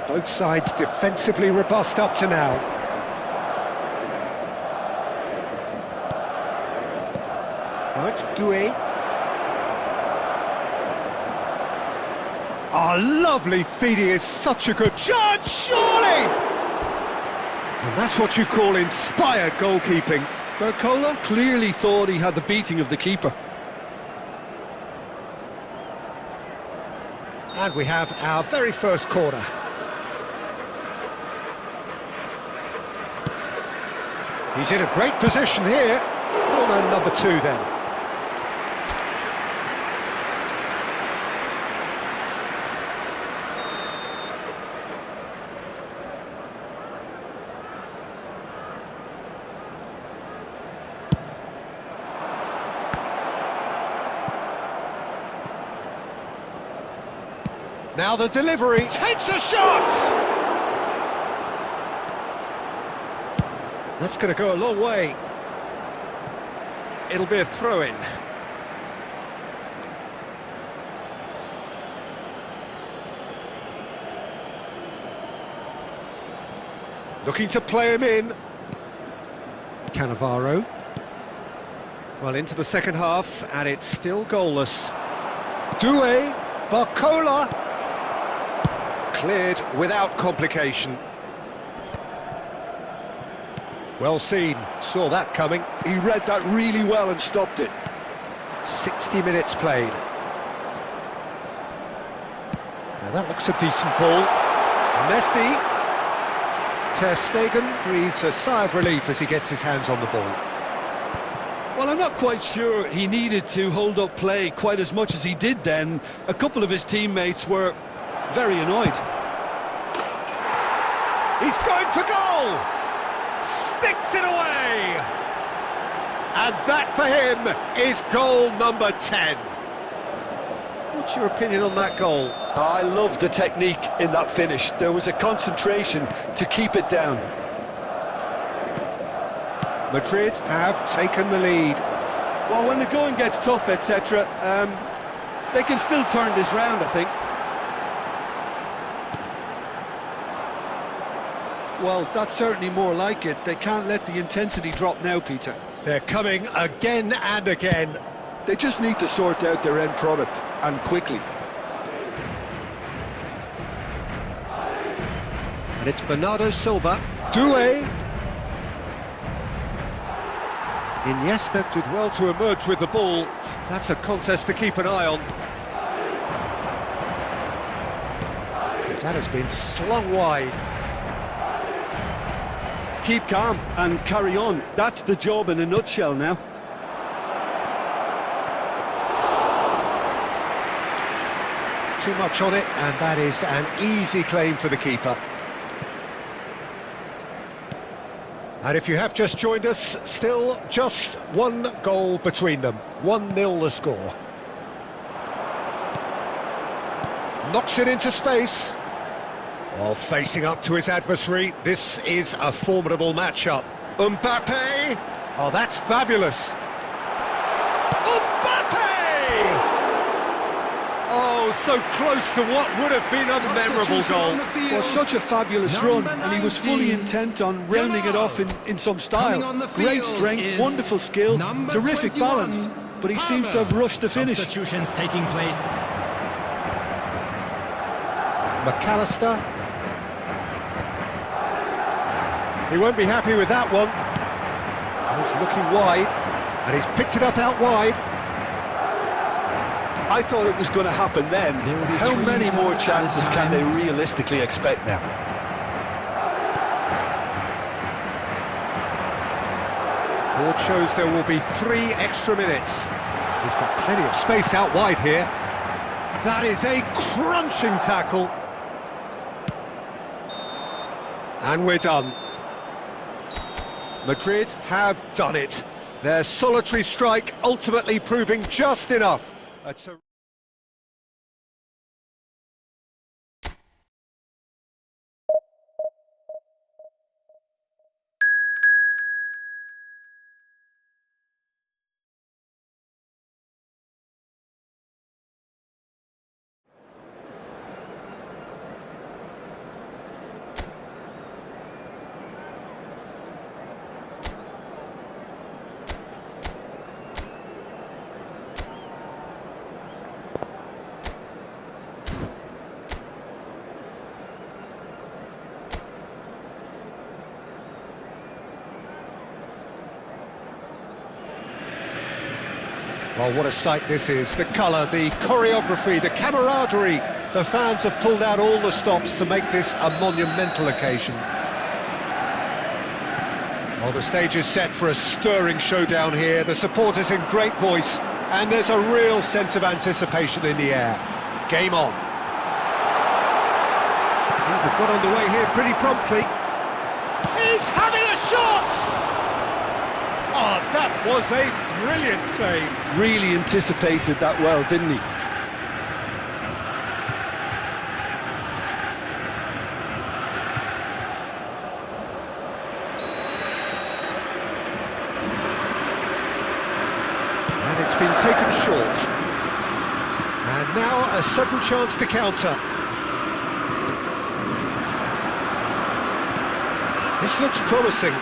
Both sides defensively robust up to now. Right, Doué. Oh, lovely feed, he is such a good judge, surely! And that's what you call inspired goalkeeping. Barcola clearly thought he had the beating of the keeper. And we have our very first corner. He's in a great position here. Corner number 2 then. Now the delivery, takes a shot! That's going to go a long way. It'll be a throw-in. Looking to play him in. Cannavaro. Well, into the second half, and it's still goalless. Doué, Barcola. Cleared without complication. Well seen, saw that coming. He read that really well and stopped it. 60 minutes played. Now that looks a decent ball. Messi. Ter Stegen breathes a sigh of relief as he gets his hands on the ball. Well, I'm not quite sure he needed to hold up play quite as much as he did then. A couple of his teammates were very annoyed. He's going for goal! Sticks it away! And that for him is goal number 10. What's your opinion on that goal? I love the technique in that finish. There was a concentration to keep it down. Madrid have taken the lead. Well, when the going gets tough, etc., they can still turn this round, I think. Well, that's certainly more like it. They can't let the intensity drop now, Peter. They're coming again and again. They just need to sort out their end product, and quickly. And it's Bernardo Silva. Doué. Iniesta did well to emerge with the ball. That's a contest to keep an eye on. That has been slung wide. Keep calm and carry on. That's the job in a nutshell now. Too much on it, and that is an easy claim for the keeper. And if you have just joined us, still just one goal between them. 1-0 the score. Knocks it into space. While facing up to his adversary, this is a formidable matchup. Mbappe! Oh, that's fabulous. Mbappe! Oh, so close to what would have been a memorable goal. Well, such a fabulous run, and he was fully intent on rounding it off in some style. Great strength, wonderful skill, terrific balance, but he seems to have rushed the finish. Substitutions taking place. McAllister. He won't be happy with that one. He's looking wide, and he's picked it up out wide. I thought it was going to happen then. How many more chances can they realistically expect now? Board shows there will be 3 extra minutes. He's got plenty of space out wide here. That is a crunching tackle. And we're done. Madrid have done it. Their solitary strike ultimately proving just enough. Well, what a sight this is. The colour, the choreography, the camaraderie. The fans have pulled out all the stops to make this a monumental occasion. Well, the stage is set for a stirring showdown here. The supporters in great voice, and there's a real sense of anticipation in the air. Game on. Things have got underway here pretty promptly. He's having a shot! Oh, that was a brilliant save. Really anticipated that well, didn't he? And it's been taken short. And now a sudden chance to counter. This looks promising.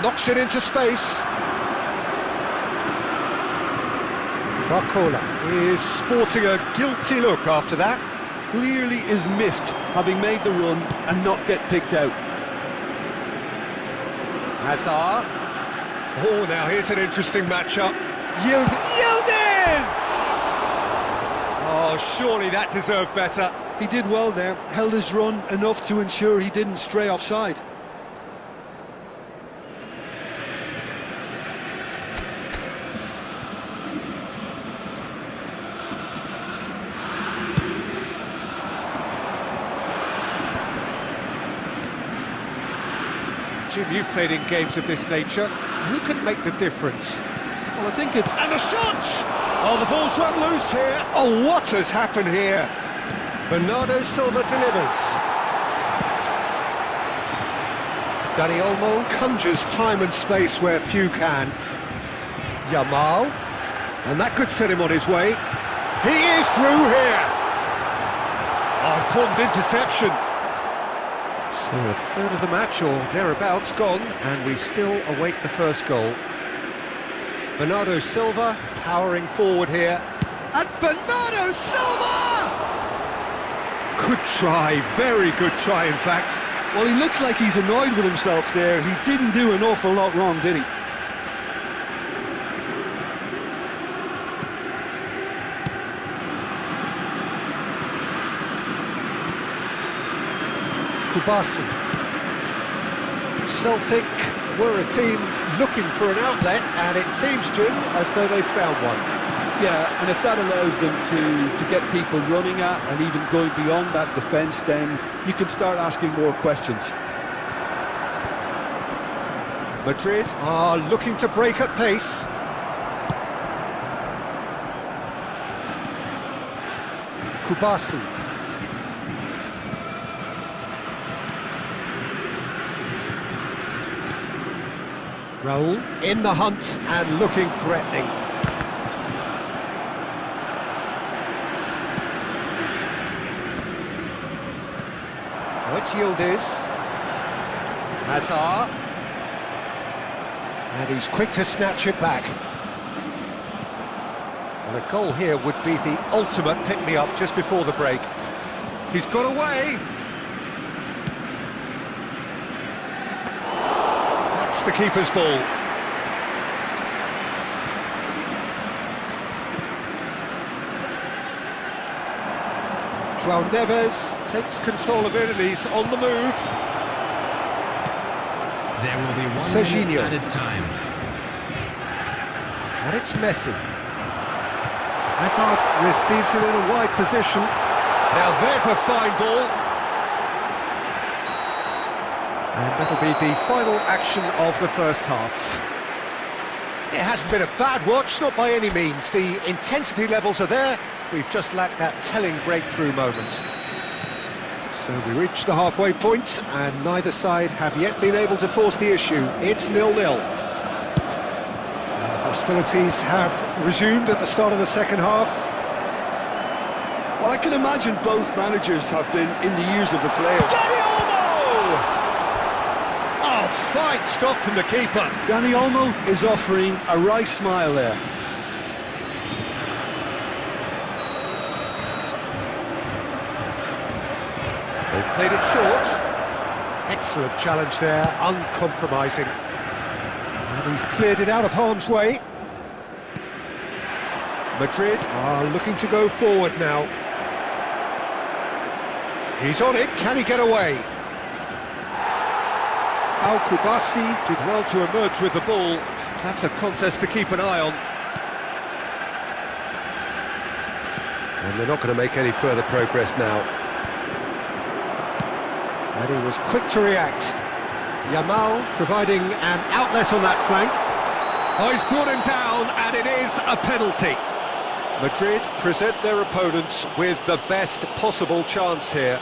Knocks it into space. Barcola is sporting a guilty look after that. Clearly is miffed, having made the run and not get picked out. Hazard. Oh, now here's an interesting matchup. Yildiz! Oh, surely that deserved better. He did well there, held his run enough to ensure he didn't stray offside. Jim, you've played in games of this nature. Who can make the difference? Well, I think it's... And the shot! Oh, the ball's run loose here. Oh, what has happened here? Bernardo Silva delivers. Dani Olmo conjures time and space where few can. Yamal. And that could set him on his way. He is through here. Oh, important interception. So a third of the match, or thereabouts, gone, and we still await the first goal. Bernardo Silva powering forward here. And Bernardo Silva! Good try, very good try, in fact. Well, he looks like he's annoyed with himself there. He didn't do an awful lot wrong, did he? Kubasu. Celtic were a team looking for an outlet, and it seems, Jim, as though they've found one. Yeah, and if that allows them to get people running at and even going beyond that defence, then you can start asking more questions. Madrid are looking to break at pace. Kubasu. Raul in the hunt and looking threatening. Oh, it's Yildiz. Hazard. And he's quick to snatch it back. And a goal here would be the ultimate pick-me-up just before the break. He's got away. That's the keeper's ball. João Neves takes control of it and he's on the move. There will be 1 Serginho. minute added time. And it's Messi. Hazard receives it in a wide position. Now there's a fine ball. And that'll be the final action of the first half. It hasn't been a bad watch, not by any means. The intensity levels are there. We've just lacked that telling breakthrough moment. So we reach the halfway point, and neither side have yet been able to force the issue. It's 0-0. Hostilities have resumed at the start of the second half. Well, I can imagine both managers have been in the ears of the players. Dani Olmo! Oh, fine stop from the keeper. Dani Olmo is offering a wry smile there. They've played it short. Excellent challenge there, uncompromising. And he's cleared it out of harm's way. Madrid are looking to go forward now. He's on it, can he get away? Al-Kubasi did well to emerge with the ball. That's a contest to keep an eye on. And they're not going to make any further progress now. And he was quick to react. Yamal providing an outlet on that flank. Oh, he's brought him down, and it is a penalty. Madrid present their opponents with the best possible chance here.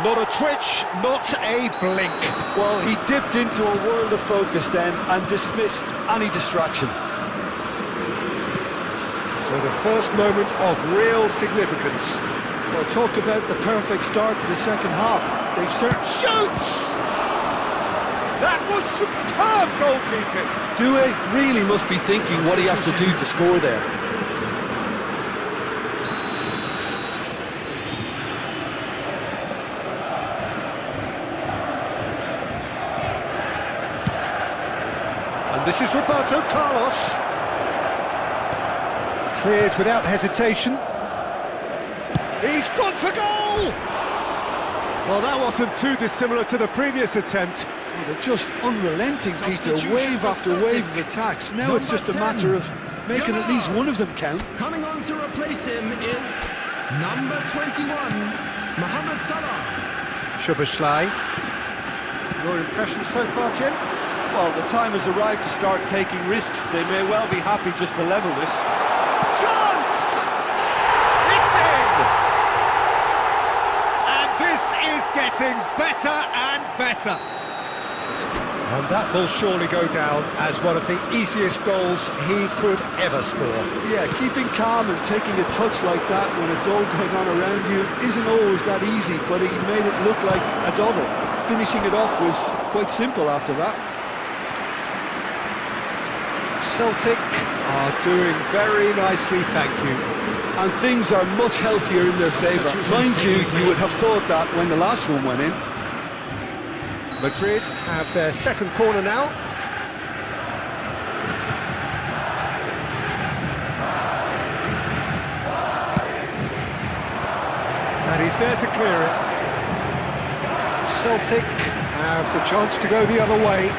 Not a twitch, not a blink. Well, he dipped into a world of focus then and dismissed any distraction. So the first moment of real significance. Well, talk about the perfect start to the second half. They've certainly... Shoots! That was superb goalkeeping. Doué really must be thinking what he has to do to score there. And this is Roberto Carlos. Cleared without hesitation. He's gone for goal! Well, that wasn't too dissimilar to the previous attempt. Oh, they're just unrelenting, Peter. Wave after wave of attacks. Now it's just a matter of making at least one of them count. Coming on to replace him is number 21, Mohamed Salah. Szoboszlai. Your impressions so far, Jim? Well, the time has arrived to start taking risks. They may well be happy just to level this. Chance! It's in! And this is getting better and better. And that will surely go down as one of the easiest goals he could ever score. Yeah, keeping calm and taking a touch like that when it's all going on around you isn't always that easy, but he made it look like a double. Finishing it off was quite simple after that. Celtic are doing very nicely, thank you. And things are much healthier in their favour. Mind you, you would have thought that when the last one went in. Madrid have their second corner now. And he's there to clear it. Celtic have the chance to go the other way.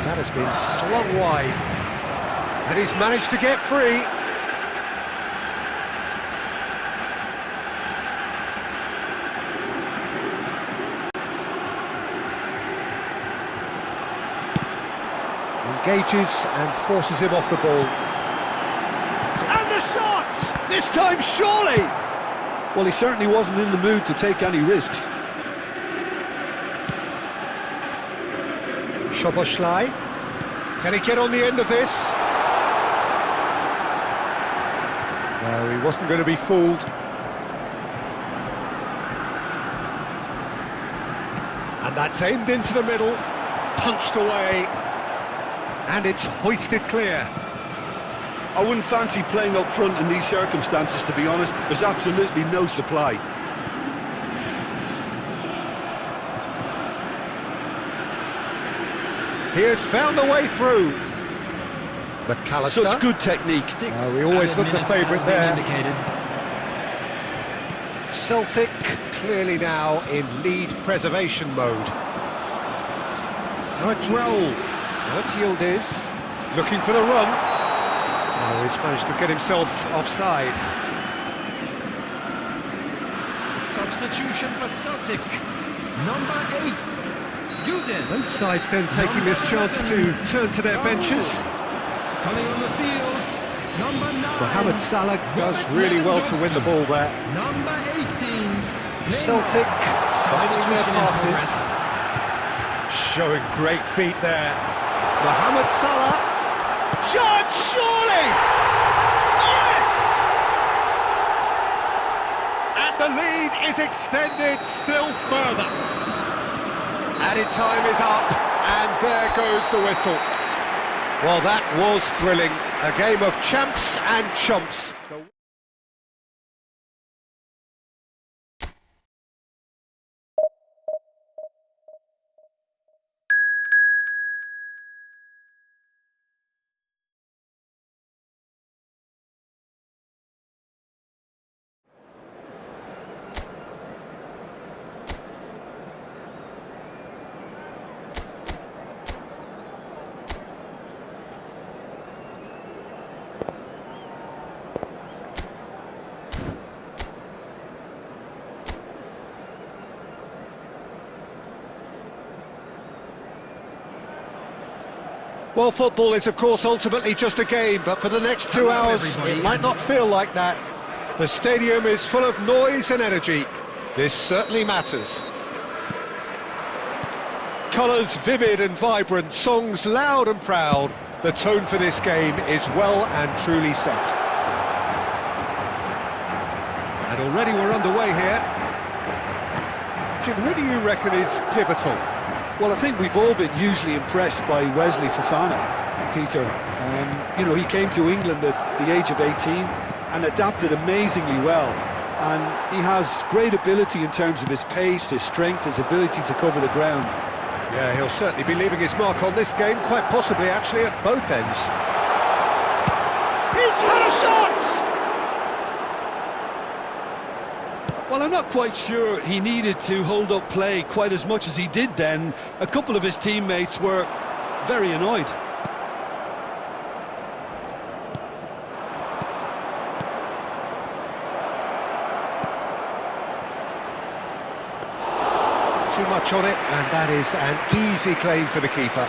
That has been slung wide. And he's managed to get free. Engages and forces him off the ball. And the shot! This time surely! Well, he certainly wasn't in the mood to take any risks. Szoboszlai. Can he get on the end of this? No, he wasn't going to be fooled. And that's aimed into the middle, punched away, and it's hoisted clear. I wouldn't fancy playing up front in these circumstances, to be honest. There's absolutely no supply. He has found a way through. McAllister. Such good technique. We always look the favourite there. Indicated. Celtic clearly now in lead preservation mode. Now it's Raul. Now it's Yildiz. Looking for the run. Oh, he's managed to get himself offside. Substitution for Celtic. Number 8, Yildiz. Both sides then taking this chance to turn to their benches. Coming on the field, number 9. Mohamed Salah does really well to win the ball there. Number 18. Celtic finding their passes. Showing great feet there. Mohamed Salah. Chance, surely! Yes! And the lead is extended still further. Added time is up, and there goes the whistle. Well, that was thrilling. A game of champs and chumps. Well, football is, of course, ultimately just a game, but for the next 2 hours, it might not feel like that. The stadium is full of noise and energy. This certainly matters. Colours vivid and vibrant, songs loud and proud. The tone for this game is well and truly set. And already we're underway here. Jim, who do you reckon is pivotal? Well, I think we've all been hugely impressed by Wesley Fofana, Peter. You know, he came to England at the age of 18 and adapted amazingly well. And he has great ability in terms of his pace, his strength, his ability to cover the ground. Yeah, he'll certainly be leaving his mark on this game, quite possibly actually at both ends. He's had a shot! Well, I'm not quite sure he needed to hold up play quite as much as he did then. A couple of his teammates were very annoyed. Too much on it, and that is an easy claim for the keeper.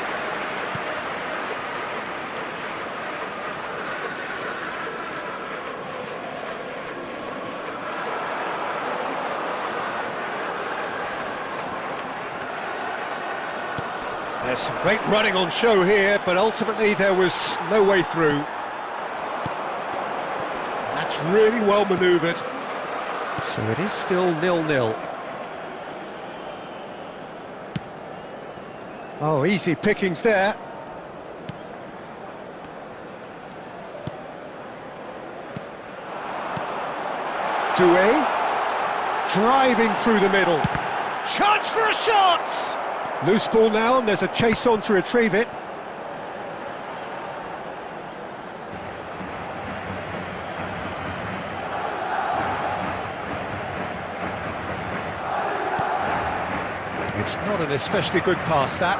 There's some great running on show here, but ultimately there was no way through. That's really well manoeuvred. So it is still 0-0. Oh, easy pickings there. Doué, driving through the middle. Chance for a shot! Loose ball now, and there's a chase on to retrieve it. It's not an especially good pass, that.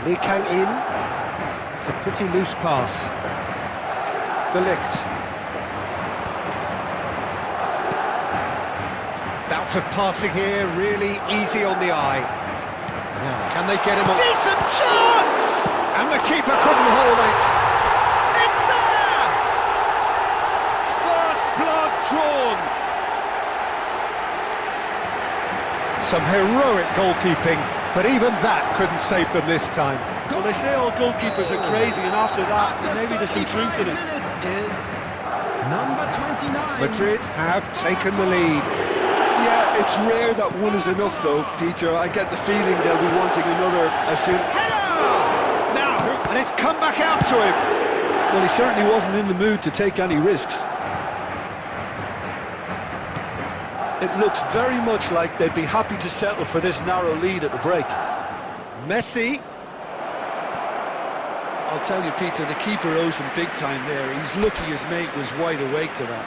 Lee Kang in. It's a pretty loose pass. De Ligt. Bout of passing here, really easy on the eye. Now, can they get him on? Decent chance! And the keeper couldn't hold it. It's there! First blood drawn. Some heroic goalkeeping, but even that couldn't save them this time. Well, they say all goalkeepers are crazy, and after that, maybe there's some truth in it. Is number 29. Madrid have taken the lead. Yeah, it's rare that one is enough, though, Peter. I get the feeling they'll be wanting another as soon... Header! Now, and it's come back out to him. Well, he certainly wasn't in the mood to take any risks. It looks very much like they'd be happy to settle for this narrow lead at the break. Messi. I'll tell you, Peter, the keeper owes him big time there. He's lucky his mate was wide awake to that.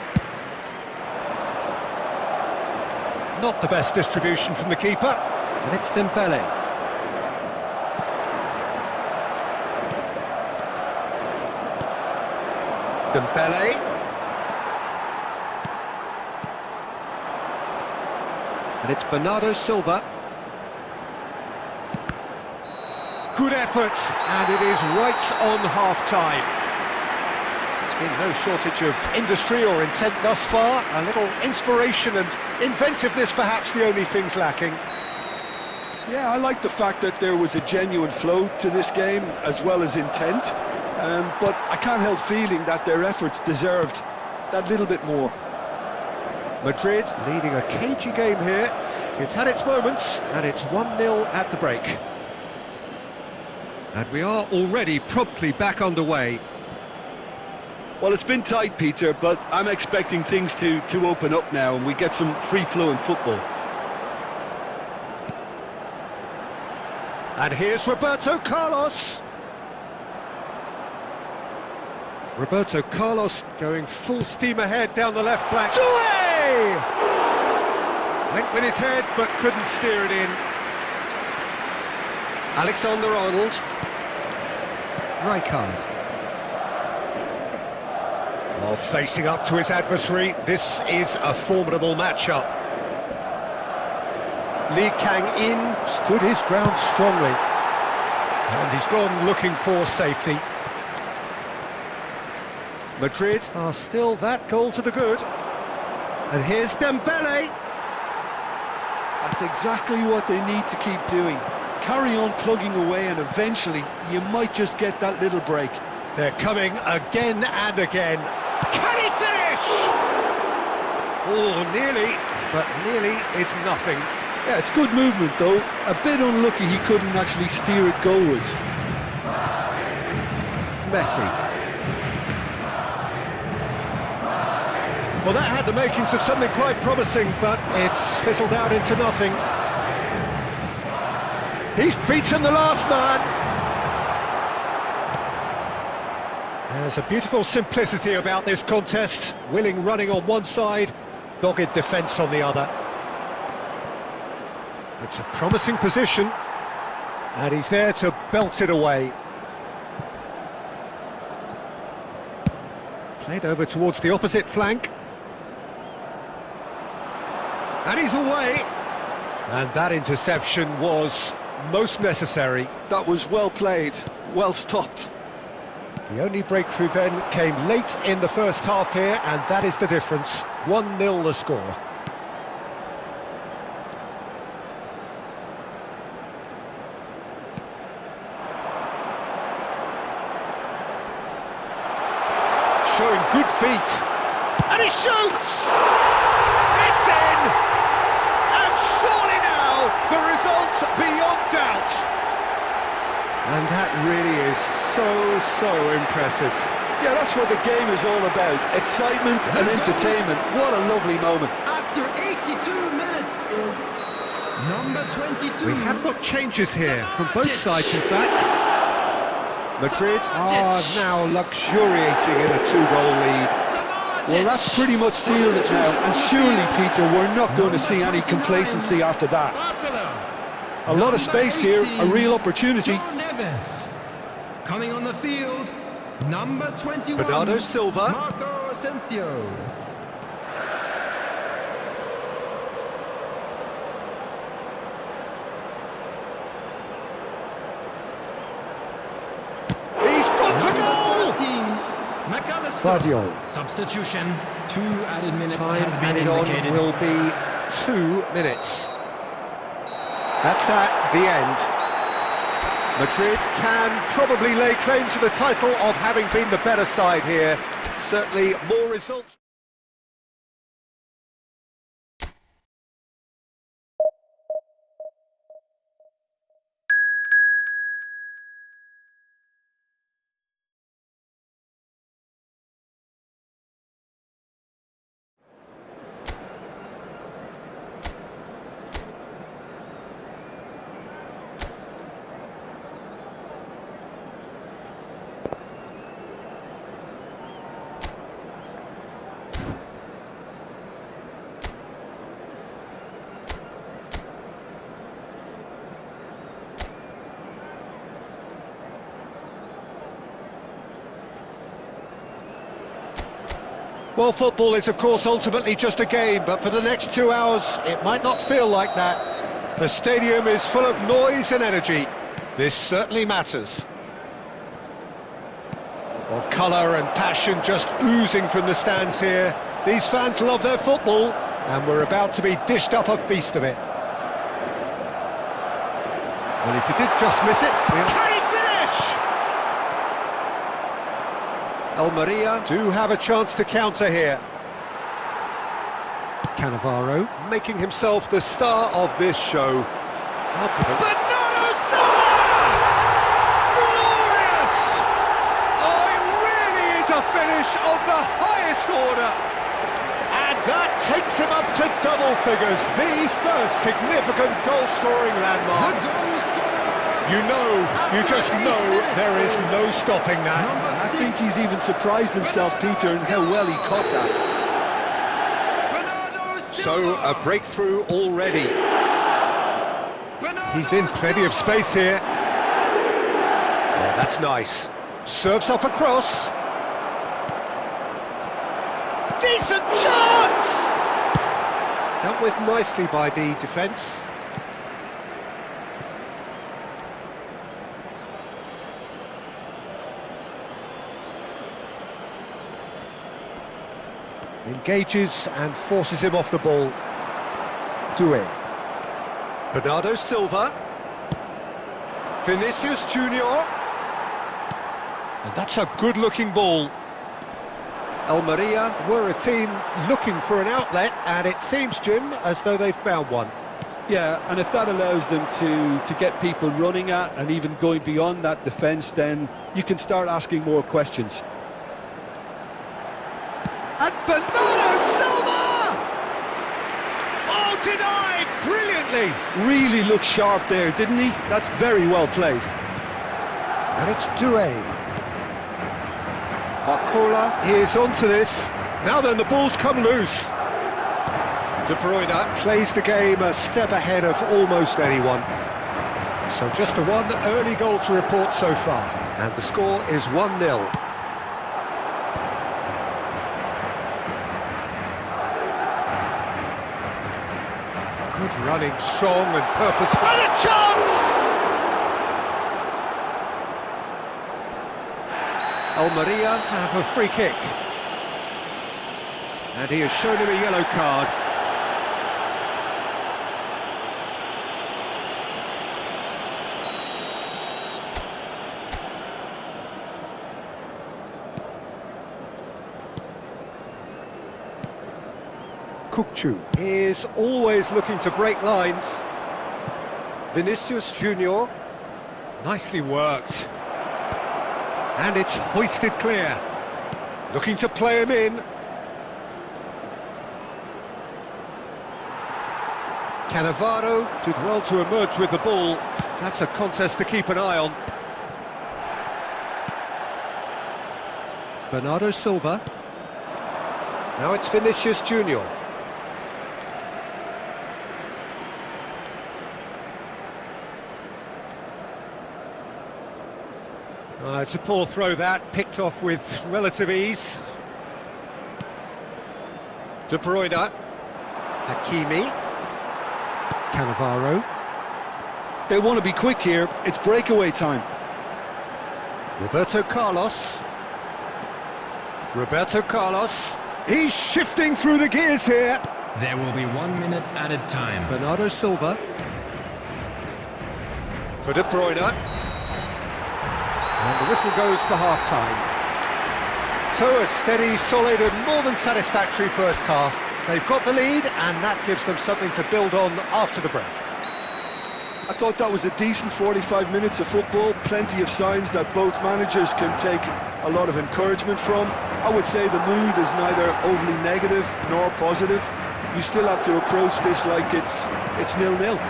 Not the best distribution from the keeper, and it's Dembele. Dembele. And it's Bernardo Silva. Good effort, and it is right on half-time. There's been no shortage of industry or intent thus far. A little inspiration and inventiveness, perhaps the only things lacking. Yeah, I like the fact that there was a genuine flow to this game, as well as intent. But I can't help feeling that their efforts deserved that little bit more. Madrid leading a cagey game here. It's had its moments, and it's 1-0 at the break. And we are already promptly back underway. Well, it's been tight, Peter, but I'm expecting things to open up now and we get some free-flowing football. And here's Roberto Carlos. Roberto Carlos going full steam ahead down the left flank. Away! Went with his head, but couldn't steer it in. Alexander-Arnold. Rijkaard. Oh, facing up to his adversary, this is a formidable matchup. Lee Kang-in stood his ground strongly. And he's gone looking for safety. Madrid are still that goal to the good. And here's Dembele. That's exactly what they need to keep doing. Carry on plugging away and eventually you might just get that little break. They're coming again and again. Can he finish? Oh, nearly, but nearly is nothing. Yeah, it's good movement though. A bit unlucky he couldn't actually steer it goalwards. Messi. Well, that had the makings of something quite promising, but it's fizzled out into nothing. He's beaten the last man. There's a beautiful simplicity about this contest. Willing running on one side, dogged defence on the other. It's a promising position, and he's there to belt it away. Played over towards the opposite flank. And he's away. And that interception was most necessary. That was well played, well stopped. The only breakthrough then came late in the first half here, and that is the difference. 1-0 the score. Showing good feet. And he shoots! It's in! And surely now, the result's beyond doubt. And that really is so impressive. Yeah, that's what the game is all about. Excitement and entertainment. What a lovely moment. After 82 minutes is number 22. We have got changes here from both sides, in fact. Madrid are now luxuriating in a 2-goal lead. Well, that's pretty much sealed it now. And surely, Peter, we're not going to see any complacency after that. A lot of space here, a real opportunity. Coming on the field, number 21, Bernardo Silva. Marco Asensio. He's gone for goal! McAllister. Substitution. 2 added minutes Time has been added on indicated. will be 2 minutes. That's at the end. Madrid can probably lay claim to the title of having been the better side here. Certainly more results. Well, football is, of course, ultimately just a game, but for the next 2 hours, it might not feel like that. The stadium is full of noise and energy. This certainly matters. Well, colour and passion just oozing from the stands here. These fans love their football, and we're about to be dished up a feast of it. Well, if he did just miss it, can he finish? Almeria do have a chance to counter here. Cannavaro making himself the star of this show. Hard to Bernardo Silva! Glorious! Oh, it really is a finish of the highest order. And that takes him up to double figures, the first significant goal-scoring landmark. You just know there is no stopping that. I think he's even surprised himself, Peter, in how well he caught that. So, a breakthrough already. He's in plenty of space here. Oh, that's nice. Serves up across. Decent chance! Dealt with nicely by the defence. Engages and forces him off the ball. Doué. Bernardo Silva. Vinicius Junior. And that's a good-looking ball. Almeria were a team looking for an outlet, and it seems, Jim, as though they've found one. Yeah, and if that allows them to get people running at and even going beyond that defence, then you can start asking more questions. And Bernardo Silva! Oh, denied brilliantly! Really looked sharp there, didn't he? That's very well played. And it's Doué. Barcola is onto this. Now then, the ball's come loose. De Bruyne plays the game a step ahead of almost anyone. So just a one early goal to report so far. And the score is 1-0. Good running, strong and purposeful. And a chance! Almeria have a free kick. And he has shown him a yellow card. Kukçu is always looking to break lines. Vinicius Junior, nicely worked. And it's hoisted clear. Looking to play him in. Cannavaro did well to emerge with the ball. That's a contest to keep an eye on. Bernardo Silva. Now it's Vinicius Junior. It's a poor throw that, picked off with relative ease. De Bruyne. Hakimi. Cannavaro. They want to be quick here, it's breakaway time. Roberto Carlos. Roberto Carlos. He's shifting through the gears here. There will be 1 minute added time. Bernardo Silva. For De Bruyne. And the whistle goes for half-time. So a steady, solid and more than satisfactory first half. They've got the lead and that gives them something to build on after the break. I thought that was a decent 45 minutes of football, plenty of signs that both managers can take a lot of encouragement from. I would say the mood is neither overly negative nor positive. You still have to approach this like it's 0-0.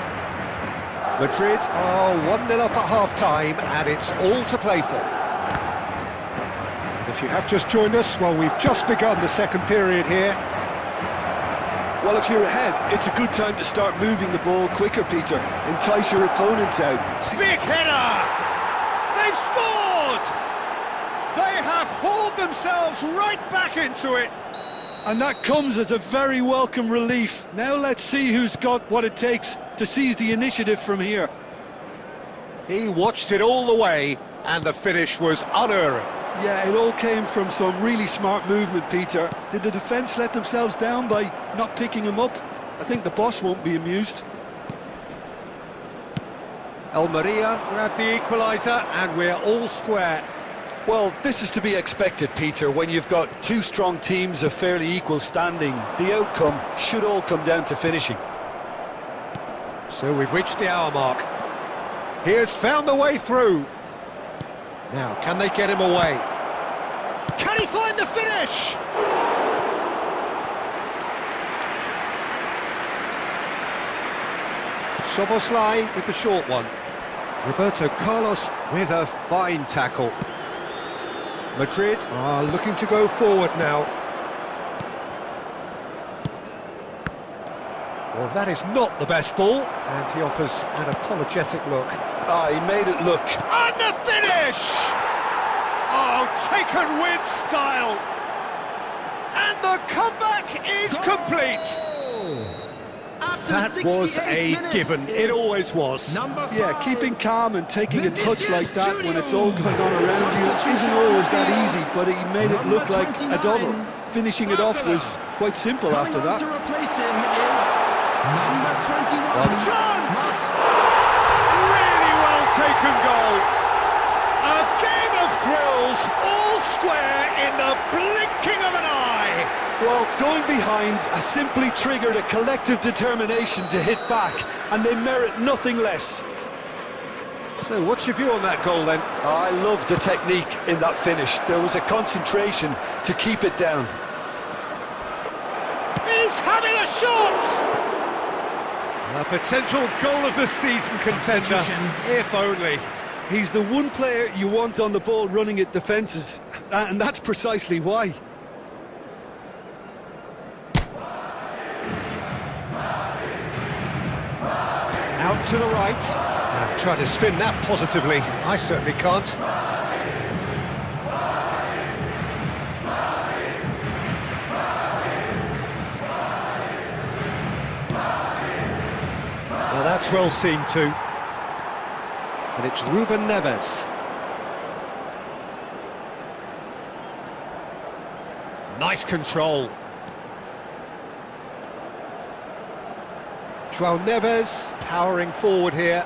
Madrid are 1-0 up at half-time and it's all to play for. If you have just joined us, well, we've just begun the second period here. Well, if you're ahead, it's a good time to start moving the ball quicker, Peter. Entice your opponents out. Big header! They've scored! They have hauled themselves right back into it. And that comes as a very welcome relief. Now let's see who's got what it takes to seize the initiative from here. He watched it all the way, and the finish was unerring. Yeah, it all came from some really smart movement, Peter. Did the defence let themselves down by not picking him up? I think the boss won't be amused. Almeria grabbed the equaliser, and we're all square. Well, this is to be expected, Peter. When you've got two strong teams of fairly equal standing, the outcome should all come down to finishing. So we've reached the hour mark. He has found the way through. Now, can they get him away? Can he find the finish? Soboslai with the short one. Roberto Carlos with a fine tackle. Madrid are looking to go forward now. Well, that is not the best ball, and he offers an apologetic look. Ah, he made it look. And the finish! Oh, taken with style! And the comeback is complete! That was a given, it always was. Yeah, keeping calm and taking a touch like that when it's all going on around you isn't always that easy, but he made it look like a double. Finishing it off was quite simple after that. To replace him is number 21. What a chance! Really well taken goal. A game of thrills, all square in the blinking of an eye. Well, going behind has simply triggered a collective determination to hit back, and they merit nothing less. So what's your view on that goal then? I love the technique in that finish. There was a concentration to keep it down. He's having a shot! A potential goal of the season contender, if only. He's the one player you want on the ball running at defences, and that's precisely why. Out to the right. And try to spin that positively. I certainly can't. Well, that's well seen too. But it's Ruben Neves. Nice control. João Neves powering forward here.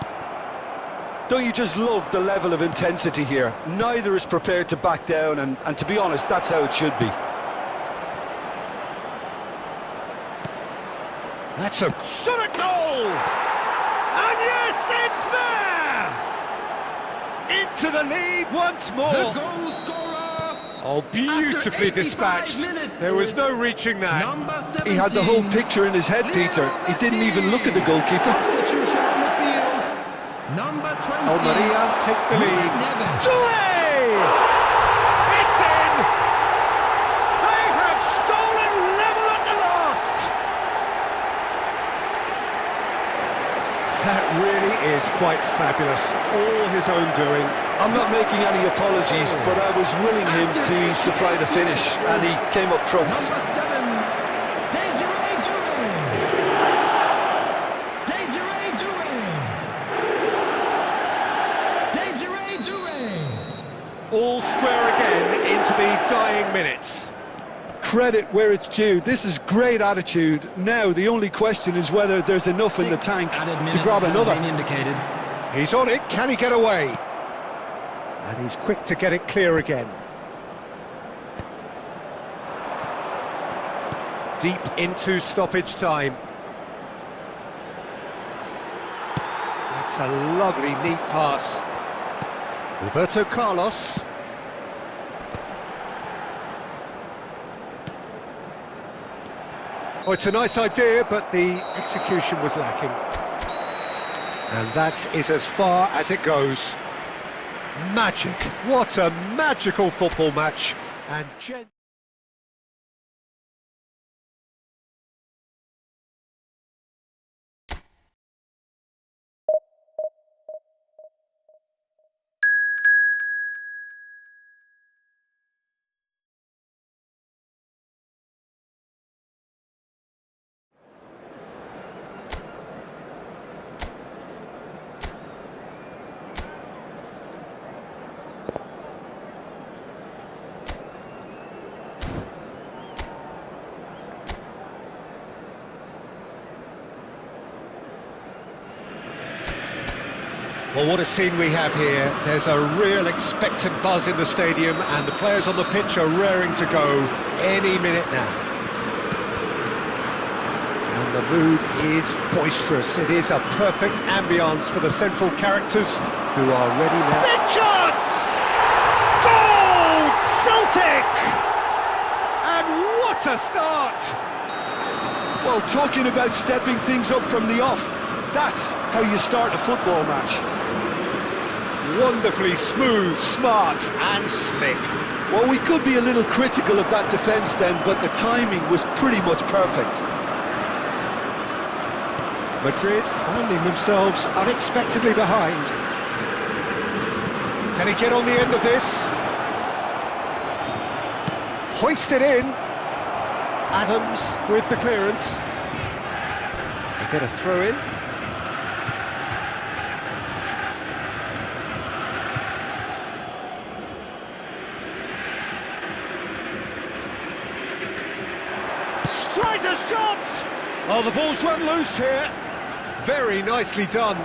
Don't you just love the level of intensity here? Neither is prepared to back down, and to be honest, that's how it should be. That's a shot at goal! And yes, it's there! Into the lead once more. The goal scorer. Oh, beautifully dispatched. There was no reaching that. He had the whole picture in his head, Peter. He didn't even look at the goalkeeper. Substitution on the field. Number 20. Almeria take the lead. Doué! It's in! They have stolen level at the last! That really is quite fabulous. All his own doing. I'm not making any apologies, but I was willing him to supply the finish, and he came up trumps. Number 7. Desiree Doué. Desiree Doué. Desiree Doué. All square again into the dying minutes. Credit where it's due. This is great attitude. Now the only question is whether there's enough in the tank to grab another. He's on it, can he get away? And he's quick to get it clear again. Deep into stoppage time. That's a lovely, neat pass. Roberto Carlos. Oh, it's a nice idea, but the execution was lacking. And that is as far as it goes. Magic. What a magical football match. And Well, what a scene we have here. There's a real expectant buzz in the stadium, and the players on the pitch are raring to go any minute now. And the mood is boisterous. It is a perfect ambience for the central characters who are ready now. Big chance! Goal! Celtic! And what a start! Well, talking about stepping things up from the off, that's how you start a football match. Wonderfully smooth, smart and slick. Well, we could be a little critical of that defence then, but the timing was pretty much perfect. Madrid finding themselves unexpectedly behind. Can he get on the end of this? Hoisted in. Adams with the clearance. They get a throw in. Tries a shot! Oh, the ball's run loose here. Very nicely done.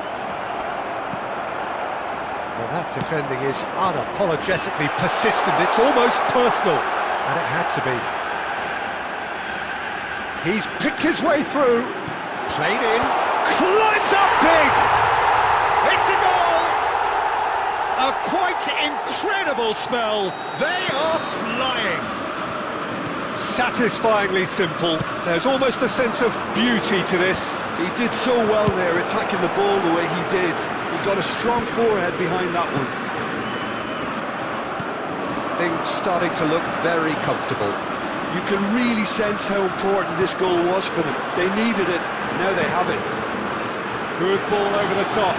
Well, that defending is unapologetically persistent. It's almost personal, and it had to be. He's picked his way through. Played in. Climbs up big! It's a goal! A quite incredible spell. They are flying. Satisfyingly simple. There's almost a sense of beauty to this. He did so well there, attacking the ball the way he did. He got a strong forehead behind that one. Things starting to look very comfortable. You can really sense how important this goal was for them. They needed it, now they have it. Good ball over the top.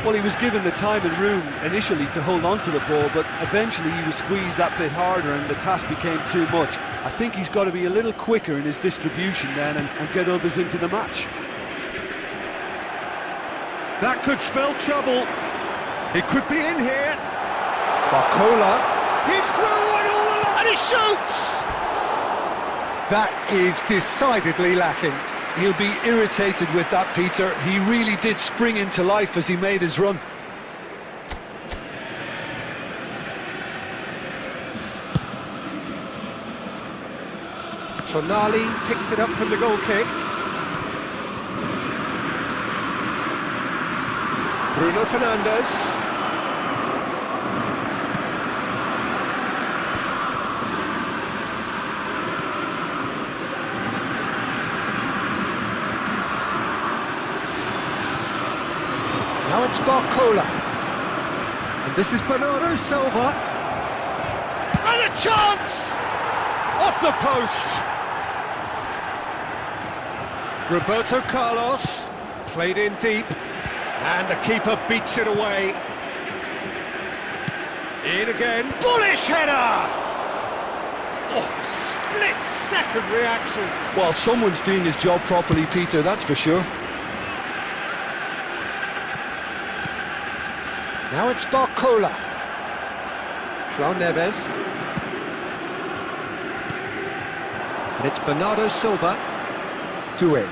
Well, he was given the time and room initially to hold on to the ball, but eventually he was squeezed that bit harder and the task became too much. I think he's got to be a little quicker in his distribution then and get others into the match. That could spell trouble. He could be in here. Barcola. He's through and all along, and he shoots! That is decidedly lacking. He'll be irritated with that, Peter. He really did spring into life as he made his run. Tonali picks it up from the goal kick. Bruno Fernandes. Now it's Barcola. And this is Bernardo Silva. And a chance! Off the post! Roberto Carlos. Played in deep. And the keeper beats it away. In again. Bullish header! Oh, split-second reaction. Well, someone's doing his job properly, Peter, that's for sure. Now it's Barcola. João Neves. And it's Bernardo Silva. Doué.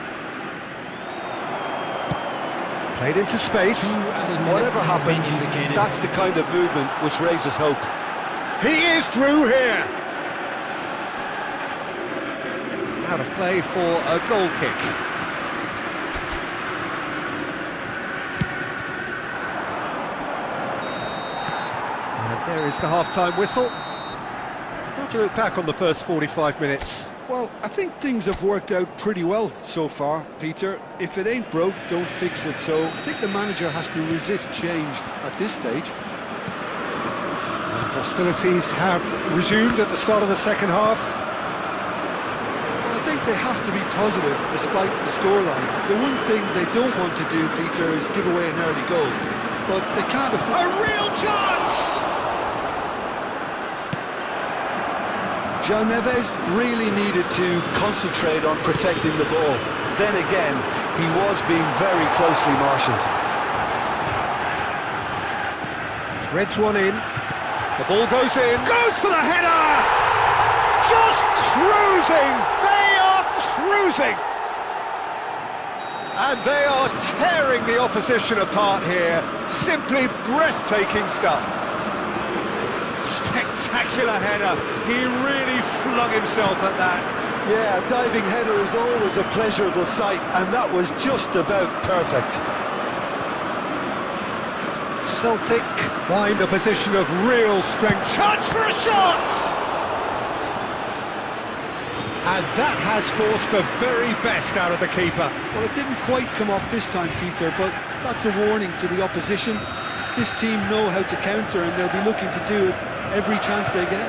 Played into space. Whatever happens, that's the kind of movement which raises hope. He is through here. Out of play for a goal kick. And there is the half-time whistle. Don't you look back on the first 45 minutes? Well, I think things have worked out pretty well so far, Peter. If it ain't broke, don't fix it. So I think the manager has to resist change at this stage. Hostilities have resumed at the start of the second half. Well, I think they have to be positive despite the scoreline. The one thing they don't want to do, Peter, is give away an early goal. But they can't afford... A real chance! João Neves really needed to concentrate on protecting the ball. Then again, he was being very closely marshalled. Threads one in. The ball goes in. Goes for the header! Just cruising! They are cruising! And they are tearing the opposition apart here. Simply breathtaking stuff. Spectacular header. He really flung himself at that. Yeah, a diving header is always a pleasurable sight, and that was just about perfect. Celtic find a position of real strength. Chance for a shot! And that has forced the very best out of the keeper. Well, it didn't quite come off this time, Peter, but that's a warning to the opposition. This team know how to counter, and they'll be looking to do it every chance they get.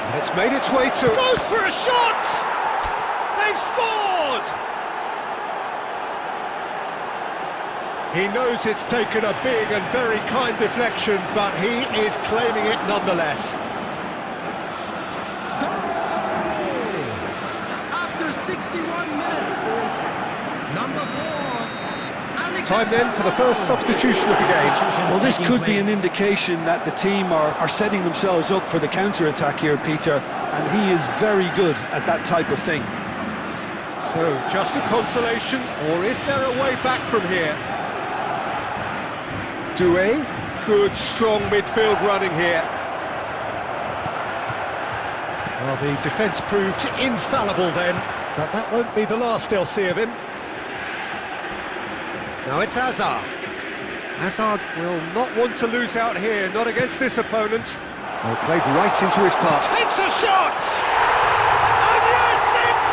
And it's made its way to... Goes for a shot! They've scored! He knows it's taken a big and very kind deflection, but he is claiming it nonetheless. After 61 minutes is number 4. Time then for the first substitution of the game. Well, this could be an indication that the team are setting themselves up for the counter-attack here, Peter, and he is very good at that type of thing. So, just a consolation, or is there a way back from here? Doué, good, strong midfield running here. Well, the defence proved infallible then, but that won't be the last they'll see of him. Now it's Hazard. Hazard will not want to lose out here, not against this opponent. Oh, played right into his path. Takes a shot! And yes, it's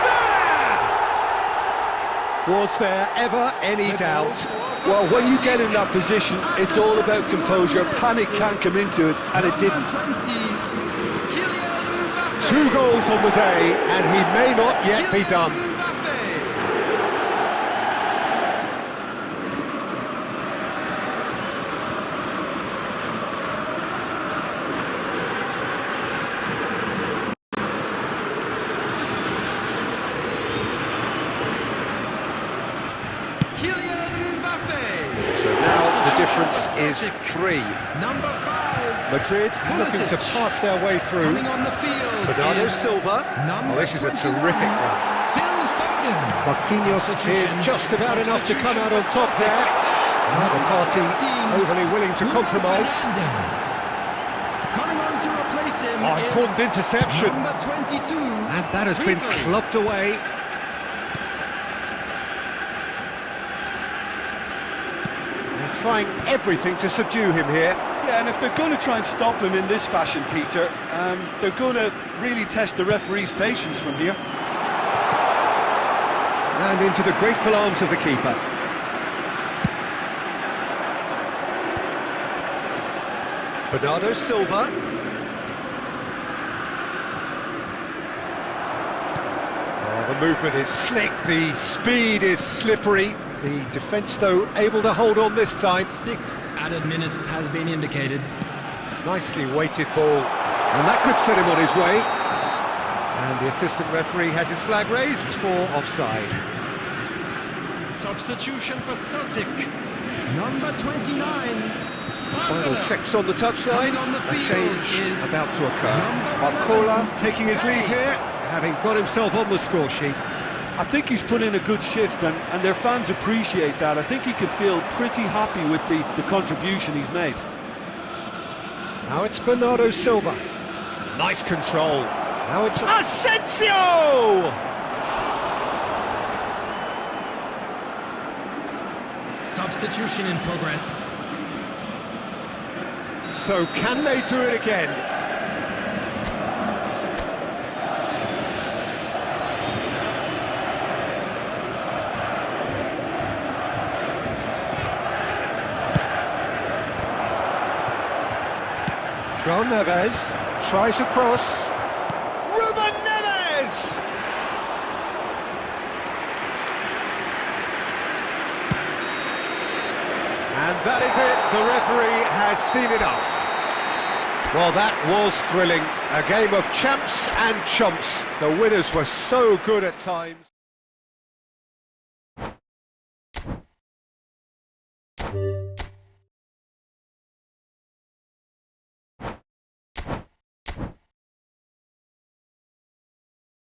there! Was there ever any doubt? Well, when you get in that position, it's all about composure. Panic can't come into it, and it didn't. 2 goals on the day, and he may not yet be done. So now the difference is 3. Number 5. Madrid looking to pass their way through. Coming on the field. Bernardo Silva. Oh, this is a terrific run. Marquinhos did just about enough to come out on top there. The party overly willing to compromise. Coming on to replace him. Important interception. Number 22. And that has been clubbed away. They're trying everything to subdue him here. Yeah, and if they're going to try and stop him in this fashion, Peter, they're going to really test the referee's patience from here. And into the grateful arms of the keeper. Bernardo Silva. Oh, the movement is slick, the speed is slippery. The defence, though, able to hold on this time. 6 added minutes has been indicated. Nicely weighted ball. And that could set him on his way. And the assistant referee has his flag raised for offside. Substitution for Celtic. Number 29. Final checks on the touchline. A change about to occur. Barcola taking his lead here, having got himself on the score sheet. I think he's put in a good shift, and their fans appreciate that. I think he can feel pretty happy with the contribution he's made. Now it's Bernardo Silva. Nice control. Now it's Asensio! Substitution in progress. So can they do it again? João Neves tries a cross. Ruben Neves! And that is it. The referee has seen enough. Well, that was thrilling. A game of champs and chumps. The winners were so good at times.